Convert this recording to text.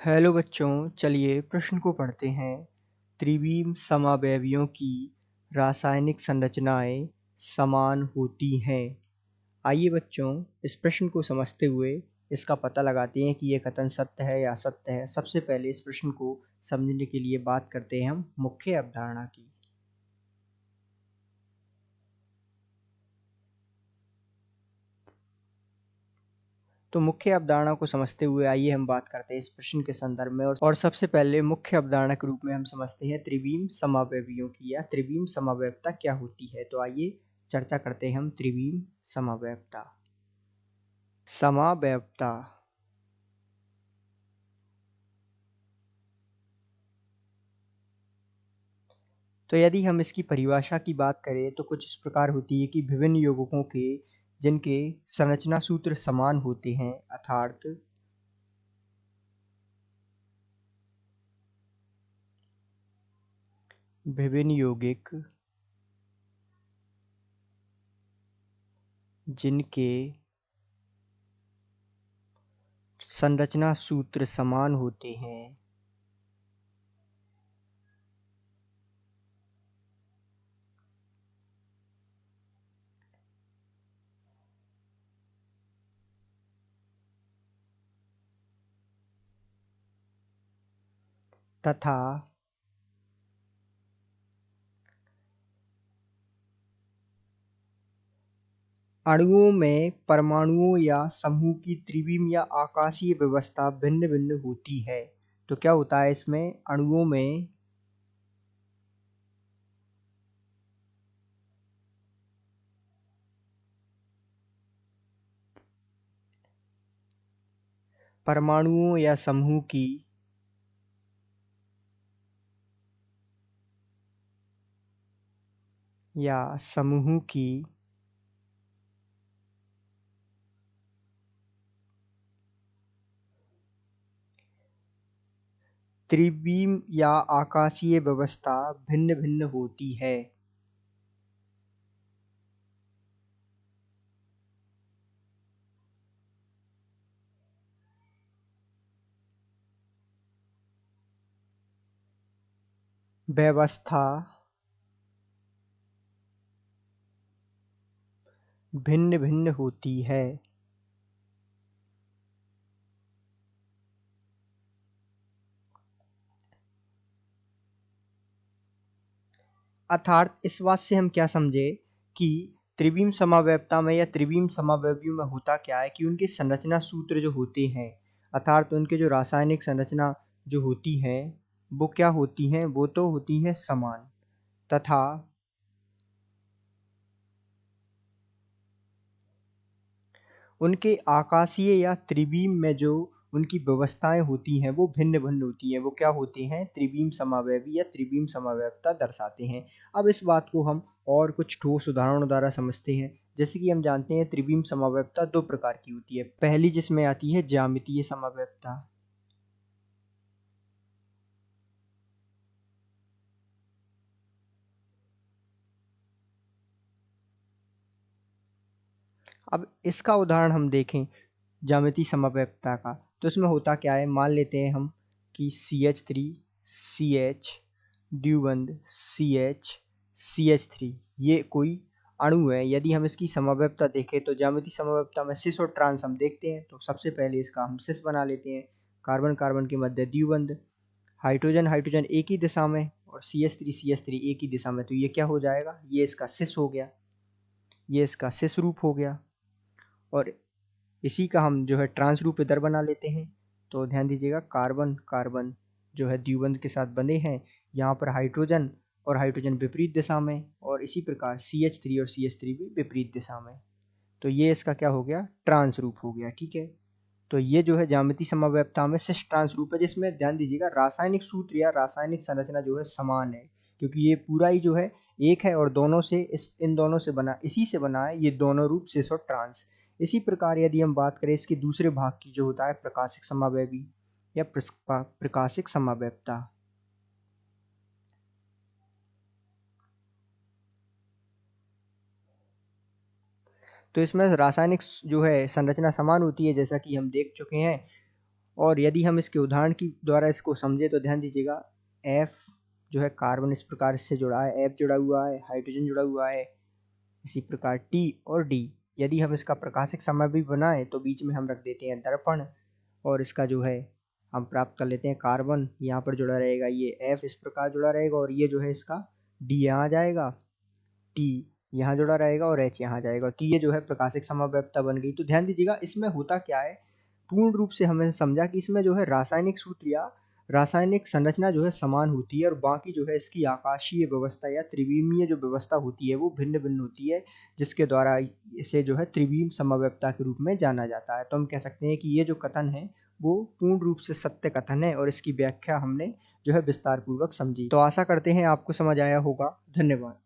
Hello बच्चों, चलिए प्रश्न को पढ़ते हैं। त्रिविम समावयवियों की रासायनिक संरचनाएं समान होती हैं। आइए बच्चों, इस प्रश्न को समझते हुए इसका पता लगाते हैं कि यह कथन सत्य है या असत्य है। सबसे पहले इस प्रश्न को समझने के लिए बात करते हैं हम मुख्य अवधारणा की। तो मुख्य अवधारणा को समझते हुए आइए हम बात करते हैं इस प्रश्न के संदर्भ में। और सबसे पहले मुख्य अवधारणा के रूप में हम समझते हैं त्रिविम समावयवियों की या त्रिविम समावयवता क्या होती है। तो आइए चर्चा करते हैं हम त्रिविम समावयवता। समावयवता तो यदि हम इसकी परिभाषा की बात करें तो कुछ इस प्रकार होती है कि विभिन्न यौगिकों के जिनके संरचना सूत्र समान होते हैं, अर्थात विभिन्न यौगिक जिनके संरचना सूत्र समान होते हैं तथा अणुओं में परमाणुओं या समूह की त्रिविम या आकाशीय व्यवस्था भिन्न भिन्न होती है। तो क्या होता है इसमें, अणुओं में परमाणुओं या समूह की त्रिविम या आकाशीय व्यवस्था भिन्न भिन्न होती है। व्यवस्था भिन्न भिन्न होती है। अर्थात इस बात से हम क्या समझे कि त्रिविम समावयवता में या त्रिविम समावयवियों में होता क्या है कि उनके संरचना सूत्र जो होते हैं, अर्थात उनके जो रासायनिक संरचना जो होती हैं वो क्या होती हैं, वो तो होती हैं समान, तथा उनके आकाशीय या त्रिविम में जो उनकी व्यवस्थाएं होती हैं वो भिन्न भिन्न होती हैं। वो क्या होते हैं, त्रिविम समावयवी या त्रिविम समावयवता दर्शाते हैं। अब इस बात को हम और कुछ ठोस उदाहरणों द्वारा समझते हैं। जैसे कि हम जानते हैं त्रिविम समावयवता दो प्रकार की होती है। पहली जिसमें आती है ज्यामितीय समावयवता। अब इसका उदाहरण हम देखें ज्यामितीय समावयवता का, तो इसमें होता क्या है, मान लेते हैं हम कि CH3 CH द्विबंध CH CH3 ये कोई अणु है। यदि हम इसकी समवयवता देखें तो ज्यामितीय समवयवता में सिस और ट्रांस हम देखते हैं। तो सबसे पहले इसका हम सिस बना लेते हैं, कार्बन कार्बन के मध्य द्विबंध, हाइड्रोजन हाइड्रोजन एक ही दिशा में और CH3 एक ही दिशा में। तो ये क्या हो जाएगा, ये इसका सिस हो गया, ये इसका सिस रूप हो गया। और इसी का हम जो है ट्रांस रूप इधर बना लेते हैं। तो ध्यान दीजिएगा, कार्बन कार्बन जो है द्विबंध के साथ बंधे हैं, यहाँ पर हाइड्रोजन और हाइड्रोजन विपरीत दिशा में, और इसी प्रकार CH3 और CH3 भी विपरीत दिशा में। तो ये इसका क्या हो गया, ट्रांस रूप हो गया। ठीक है, तो ये जो है ज्यामितीय समवयवता में सिस ट्रांस रूप है, जिसमें ध्यान दीजिएगा रासायनिक सूत्र या रासायनिक संरचना जो है समान है, क्योंकि ये पूरा ही जो है एक है और दोनों से इन दोनों से बना, इसी से बना है ये दोनों रूप, सिस और ट्रांस। इसी प्रकार यदि हम बात करें इसके दूसरे भाग की, जो होता है प्रकाशिक समावयवी या प्रकाशिक समावयवता। तो इसमें रासायनिक जो है संरचना समान होती है, जैसा कि हम देख चुके हैं। और यदि हम इसके उदाहरण की द्वारा इसको समझे तो ध्यान दीजिएगा, F जो है कार्बन इस प्रकार से जुड़ा है, F जुड़ा हुआ है, हाइड्रोजन जुड़ा हुआ है, इसी प्रकार T और D। यदि हम इसका प्रकाशिक समय भी बनाएं तो बीच में हम रख देते हैं दर्पण, और इसका जो है हम प्राप्त कर लेते हैं कार्बन, यहाँ पर जुड़ा रहेगा ये F इस प्रकार जुड़ा रहेगा, और ये जो है इसका D यहाँ जाएगा, T यहाँ जुड़ा रहेगा और H यहाँ जाएगा। तो ये जो है प्रकाशिक समव्यवस्था बन गई। तो ध्यान दीजिएगा इसमें होता क्या है, पूर्ण रूप से हमने समझा कि इसमें जो है रासायनिक सूत्र या रासायनिक संरचना जो है समान होती है, और बाकी जो है इसकी आकाशीय व्यवस्था या त्रिविमीय जो व्यवस्था होती है वो भिन्न भिन्न होती है, जिसके द्वारा इसे जो है त्रिविम समव्यवस्था के रूप में जाना जाता है। तो हम कह सकते हैं कि ये जो कथन है वो पूर्ण रूप से सत्य कथन है, और इसकी व्याख्या हमने जो है विस्तार पूर्वक समझी। तो आशा करते हैं आपको समझ आया होगा। धन्यवाद।